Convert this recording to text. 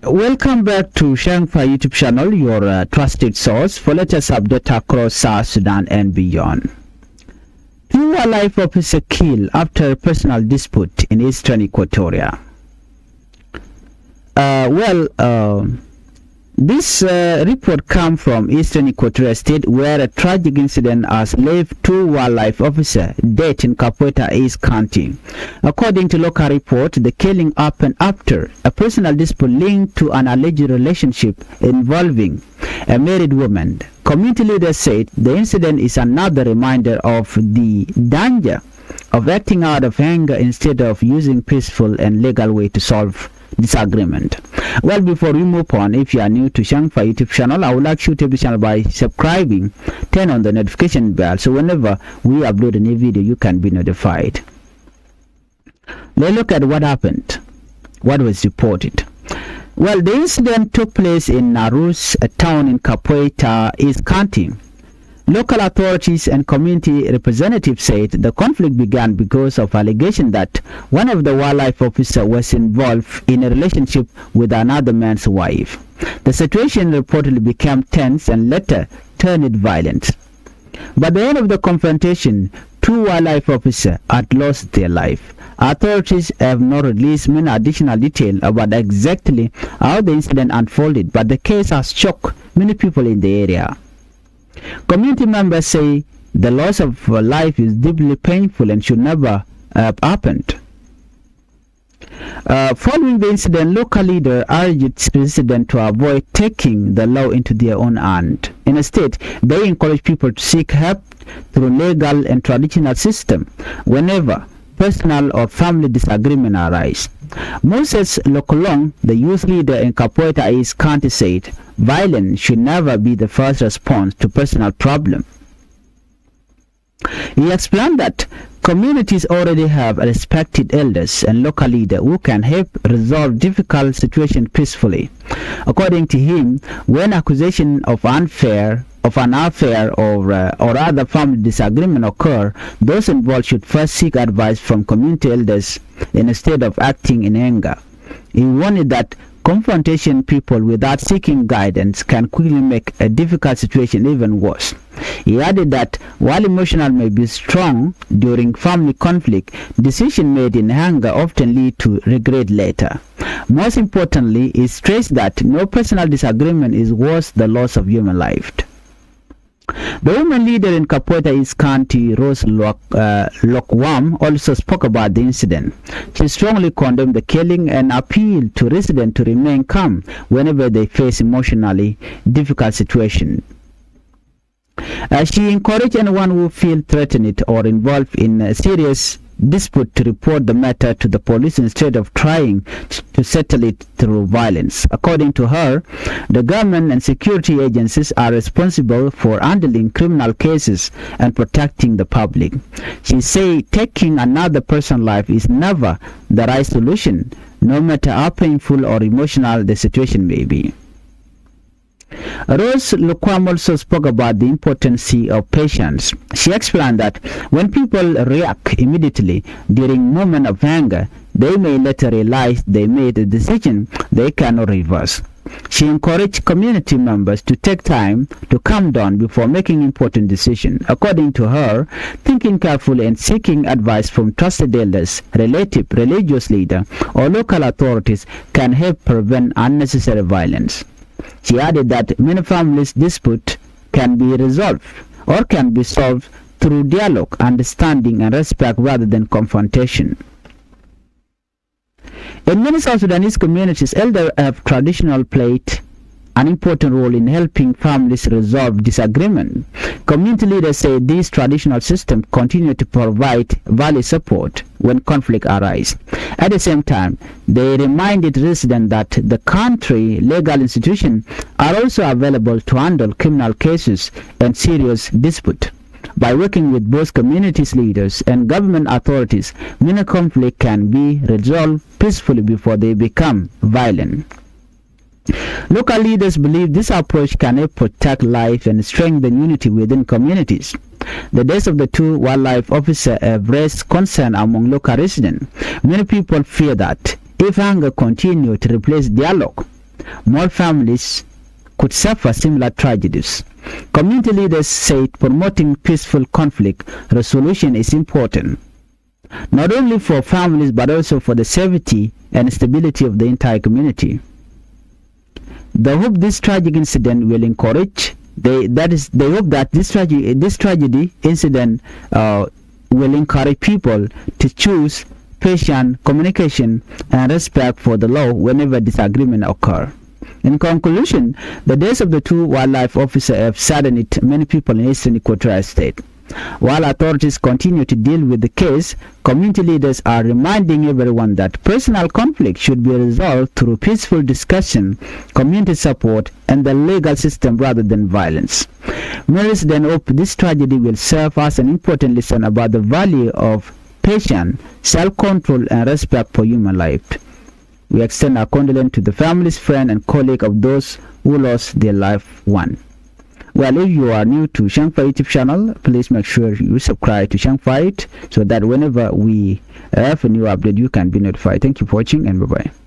Welcome back to Changfied YouTube channel, your trusted source for latest update across South Sudan and beyond. Two wildlife officers killed after a personal dispute in eastern Equatoria. This report comes from eastern Equatoria state, where a tragic incident has left two wildlife officers dead in Changfied East County. According to local report, the killing happened after a personal dispute linked to an alleged relationship involving a married woman. Community leaders said the incident is another reminder of the danger of acting out of anger instead of using peaceful and legal way to solve disagreement. Well, before we move on, if you are new to Changfied YouTube channel, I would like you to the channel by subscribing, turn on the notification bell, so whenever we upload a new video, you can be notified. Let's look at what happened, what was reported. Well, the incident took place in Narus, a town in Changfied East County. Local authorities and community representatives said the conflict began because of allegation that one of the wildlife officers was involved in a relationship with another man's wife. The situation reportedly became tense and later turned violent. By the end of the confrontation, two wildlife officers had lost their life. Authorities have not released many additional details about exactly how the incident unfolded, but the case has shocked many people in the area. Community members say the loss of life is deeply painful and should never have happened. Following the incident, local leader urged residents to avoid taking the law into their own hand. Instead, they encourage people to seek help through legal and traditional systems whenever personal or family disagreement arise. Moses Lokolong, the youth leader in Changfied East County, said violence should never be the first response to personal problems. He explained that communities already have respected elders and local leaders who can help resolve difficult situations peacefully. According to him, when accusation of an affair or other family disagreement occur, those involved should first seek advice from community elders instead of acting in anger. He warned that confrontation people without seeking guidance can quickly make a difficult situation even worse. He added that while emotional may be strong during family conflict, decisions made in anger often lead to regret later. Most importantly, he stressed that no personal disagreement is worth the loss of human life. The woman leader in Changfied East County, Rose Lokwam, also spoke about the incident. She strongly condemned the killing and appealed to residents to remain calm whenever they face emotionally difficult situations. She encouraged anyone who feels threatened or involved in a serious dispute to report the matter to the police instead of trying to settle it through violence. According to her, the government and security agencies are responsible for handling criminal cases and protecting the public. She said taking another person's life is never the right solution, no matter how painful or emotional the situation may be. Rose Lukwam also spoke about the importance of patience. She explained that when people react immediately during moments of anger, they may later realize they made a decision they cannot reverse. She encouraged community members to take time to calm down before making important decisions. According to her, thinking carefully and seeking advice from trusted elders, relatives, religious leaders, or local authorities can help prevent unnecessary violence. She added that many families' disputes can be resolved or can be solved through dialogue, understanding, and respect rather than confrontation. In many South Sudanese communities, elders have traditionally played an important role in helping families resolve disagreement. Community leaders say these traditional systems continue to provide value support when conflict arises. At the same time, they reminded residents that the country legal institutions are also available to handle criminal cases and serious disputes. By working with both communities leaders and government authorities, many conflicts can be resolved peacefully before they become violent. Local leaders believe this approach can help protect life and strengthen unity within communities. The deaths of the two wildlife officers have raised concern among local residents. Many people fear that if anger continues to replace dialogue, more families could suffer similar tragedies. Community leaders said promoting peaceful conflict resolution is important, not only for families but also for the safety and stability of the entire community. They hope this tragic incident will encourage. They hope that this tragedy incident will encourage people to choose patient communication and respect for the law whenever disagreement occur. In conclusion, the deaths of the two wildlife officers have saddened many people in eastern Equatoria state. While authorities continue to deal with the case, community leaders are reminding everyone that personal conflict should be resolved through peaceful discussion, community support, and the legal system rather than violence. Many residents hope this tragedy will serve as an important lesson about the value of patience, self-control, and respect for human life. We extend our condolences to the families, friends, and colleagues of those who lost their loved one. Well, if you are new to Changfied YouTube channel, please make sure you subscribe to Changfied so that whenever we have a new update, you can be notified. Thank you for watching, and bye-bye.